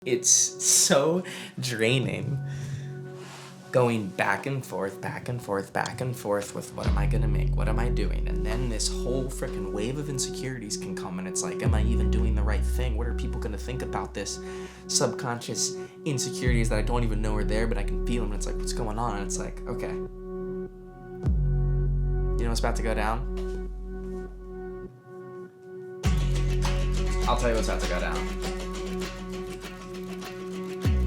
It's so draining going back and forth with what am I gonna make? What am I doing? And then this whole freaking wave of insecurities can come and it's like, am I even doing the right thing? What are people gonna think about this? Subconscious insecurities that I don't even know are there, but I can feel them. And it's like, what's going on? And it's like, okay. You know what's about to go down? I'll tell you what's about to go down.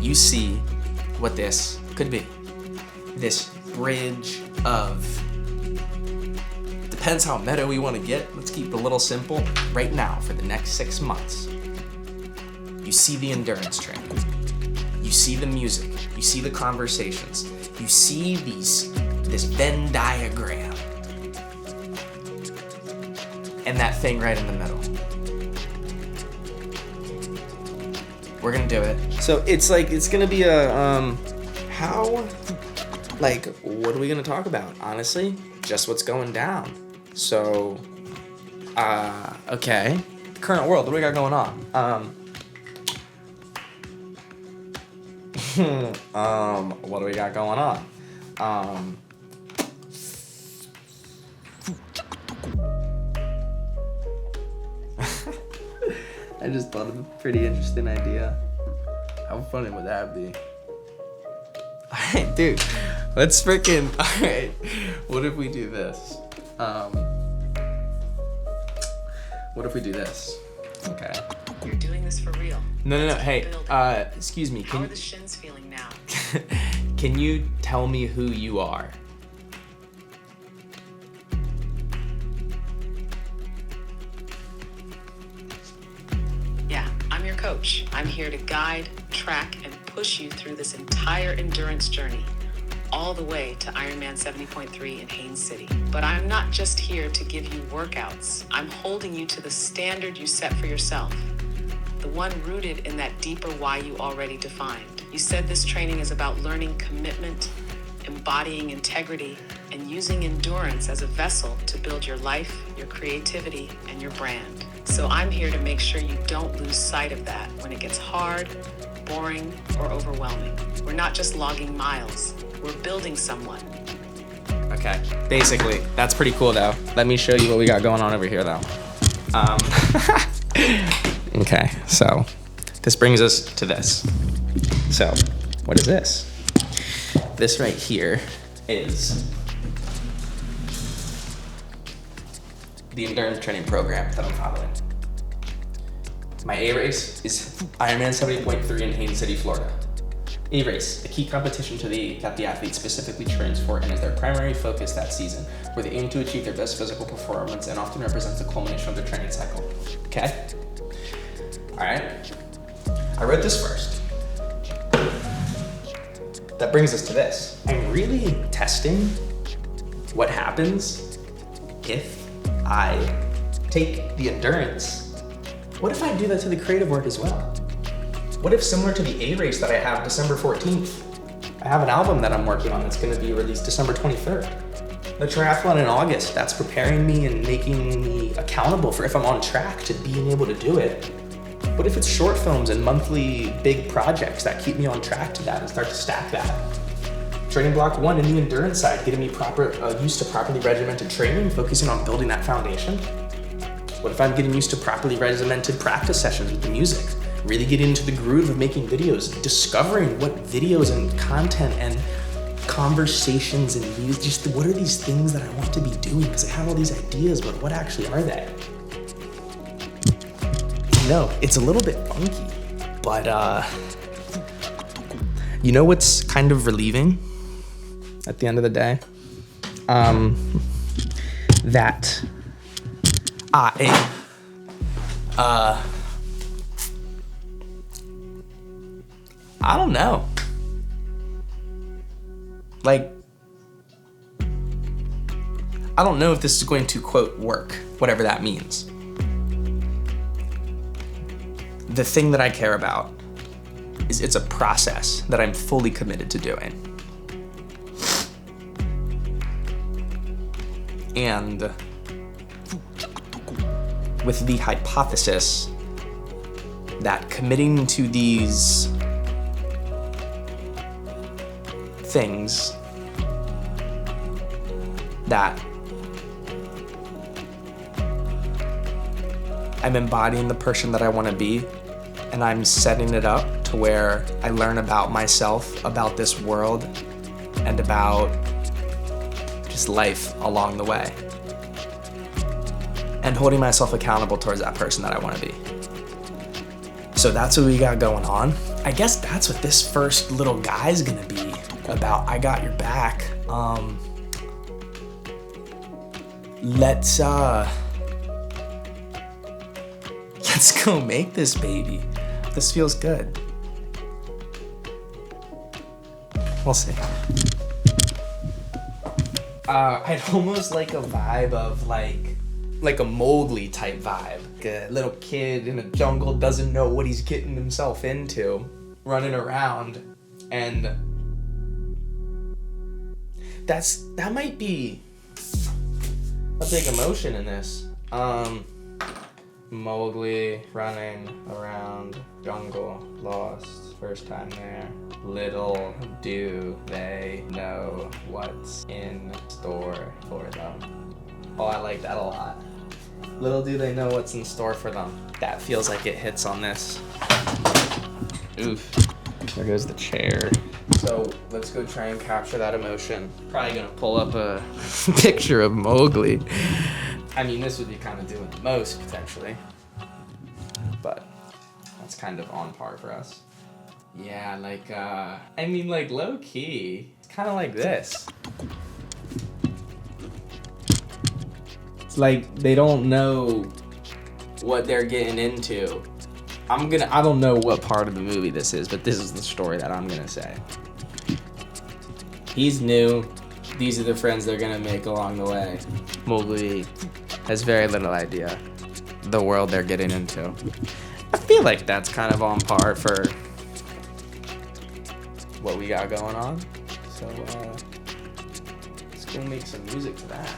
You see what this could be. This bridge of, depends how meta we want to get. Let's keep it a little simple. Right now, for the next 6 months, you see the endurance training. You see the music. You see the conversations. You see this Venn diagram. And that thing right in the middle. We're gonna do it. So it's like, it's gonna be a, what are we gonna talk about? Honestly, just what's going down. So, okay. The current world, what do we got going on? What do we got going on? I just thought of a pretty interesting idea. How funny would that be? Alright, dude. Let's freaking... Alright. What if we do this? What if we do this? Okay. You're doing this for real. No. Hey, excuse me. How are the shins feeling now? Can you tell me who you are? Coach. I'm here to guide, track, and push you through this entire endurance journey, all the way to Ironman 70.3 in Haines City. But I'm not just here to give you workouts. I'm holding you to the standard you set for yourself, the one rooted in that deeper why you already defined. You said this training is about learning commitment, embodying integrity, and using endurance as a vessel to build your life, your creativity, and your brand. So I'm here to make sure you don't lose sight of that when it gets hard, boring, or overwhelming. We're not just logging miles, we're building someone. Okay, basically, that's pretty cool though. Let me show you what we got going on over here though. Okay, so this brings us to this. So, what is this? This right here is the endurance training program that I'm following. My A race is Ironman 70.3 in Haines City, Florida. A race, a key competition that the athlete specifically trains for and is their primary focus that season, where they aim to achieve their best physical performance and often represents the culmination of their training cycle. Okay? Alright? I wrote this first. That brings us to this. I'm really testing what happens if I take the endurance. What if I do that to the creative work as well? What if, similar to the A race that I have December 14th, I have an album that I'm working on that's gonna be released December 23rd. The triathlon in August, that's preparing me and making me accountable for if I'm on track to being able to do it. What if it's short films and monthly big projects that keep me on track to that and start to stack that? Training block 1 in the endurance side, getting me used to properly regimented training, focusing on building that foundation. What if I'm getting used to properly regimented practice sessions with the music, really getting into the groove of making videos, discovering what videos and content and conversations and music, just what are these things that I want to be doing? Because I have all these ideas, but what actually are they? No, it's a little bit funky, but you know what's kind of relieving at the end of the day? That I don't know. Like, I don't know if this is going to, quote, work, whatever that means. The thing that I care about is it's a process that I'm fully committed to doing. And with the hypothesis that committing to these things that I'm embodying the person that I want to be, and I'm setting it up to where I learn about myself, about this world, and about just life along the way. And holding myself accountable towards that person that I want to be. So that's what we got going on. I guess that's what this first little guy's gonna be about. I got your back. Let's go make this baby. This feels good. We'll see. I'd almost like a vibe of like a Mowgli type vibe. Like a little kid in a jungle doesn't know what he's getting himself into, running around, and that might be a big emotion in this. Mowgli running around jungle, lost, first time there. Little do they know what's in store for them. Oh, I like that a lot. Little do they know what's in store for them. That feels like it hits on this. Oof. There goes the chair. So let's go try and capture that emotion. Probably gonna pull up a picture of Mowgli. I mean, this would be kind of doing the most, potentially. But that's kind of on par for us. Yeah, like, I mean, like, low-key, it's kind of like this. It's like they don't know what they're getting into. I don't know what part of the movie this is, but this is the story that I'm gonna say. He's new. These are the friends they're gonna make along the way. Mowgli has very little idea the world they're getting into. I feel like that's kind of on par for what we got going on. So let's go make some music to that.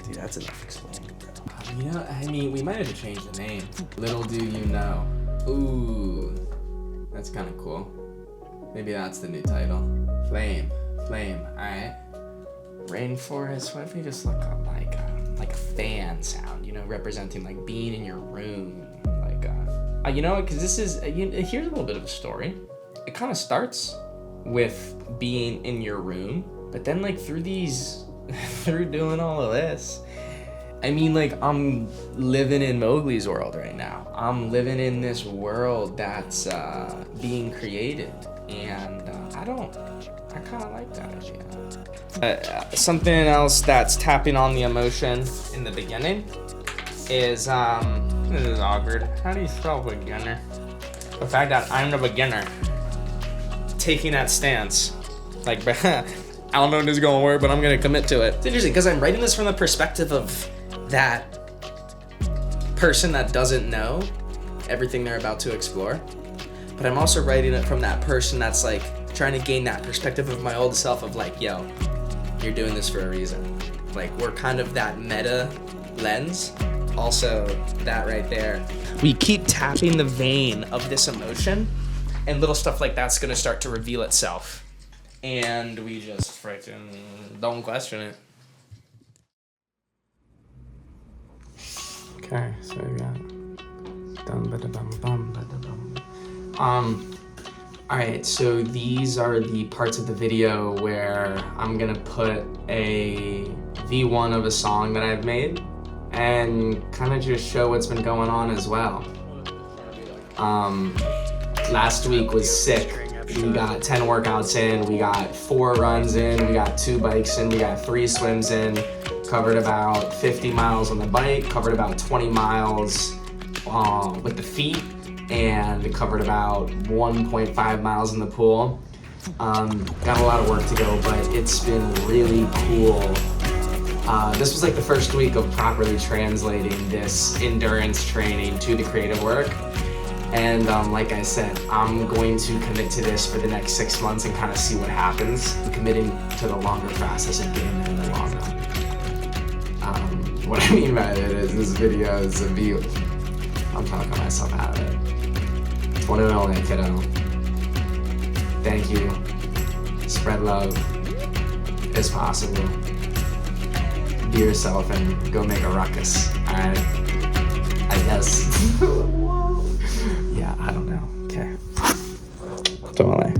Dude, that's enough explaining, bro. You know, I mean, we might have to change the name. Little do you know. Ooh, that's kind of cool. Maybe that's the new title. Flame, alright. Rainforest, what if we just look up like a fan sound, you know, representing like being in your room, like, you know, because this is, here's a little bit of a story. It kind of starts with being in your room, but then like through doing all of this, I mean, like, I'm living in Mowgli's world right now. I'm living in this world that's being created, and I kind of like that idea. Something else that's tapping on the emotion in the beginning is, this is awkward. How do you spell beginner? The fact that I'm the beginner. Taking that stance. Like, I don't know if this is gonna work, but I'm gonna commit to it. It's interesting, because I'm writing this from the perspective of that person that doesn't know everything they're about to explore. But I'm also writing it from that person that's like trying to gain that perspective of my old self of like, yo, you're doing this for a reason. Like, we're kind of that meta lens. Also, that right there. We keep tapping the vein of this emotion, and little stuff like that's gonna start to reveal itself. And we just freaking don't question it. Okay, so we got alright, so these are the parts of the video where I'm gonna put a V1 of a song that I've made and kind of just show what's been going on as well. Last week was sick. We got 10 workouts in, we got 4 runs in, we got 2 bikes in, we got 3 swims in, covered about 50 miles on the bike, covered about 20 miles with the feet, and covered about 1.5 miles in the pool. Got a lot of work to go, but it's been really cool. This was like the first week of properly translating this endurance training to the creative work. And like I said, I'm going to commit to this for the next 6 months and kind of see what happens. I'm committing to the longer process of getting in the long run. What I mean by that is this video is a view. I'm talking myself out of it. It's one and only, kiddo. Thank you. Spread love. It's possible. Be yourself and go make a ruckus. Alright? I guess. Yeah, I don't know. Okay. Totally.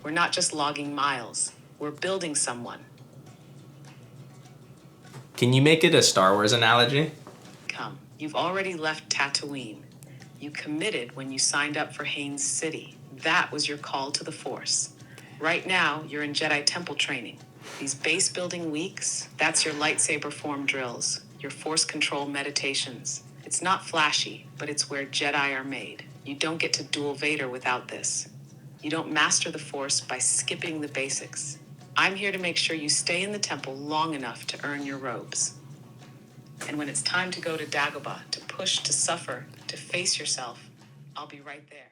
We're not just logging miles, we're building someone. Can you make it a Star Wars analogy? Come, you've already left Tatooine. You committed when you signed up for Haynes City. That was your call to the Force. Right now, you're in Jedi Temple training. These base building weeks, that's your lightsaber form drills, your Force control meditations. It's not flashy, but it's where Jedi are made. You don't get to duel Vader without this. You don't master the Force by skipping the basics. I'm here to make sure you stay in the temple long enough to earn your robes. And when it's time to go to Dagobah, to push, to suffer, to face yourself, I'll be right there.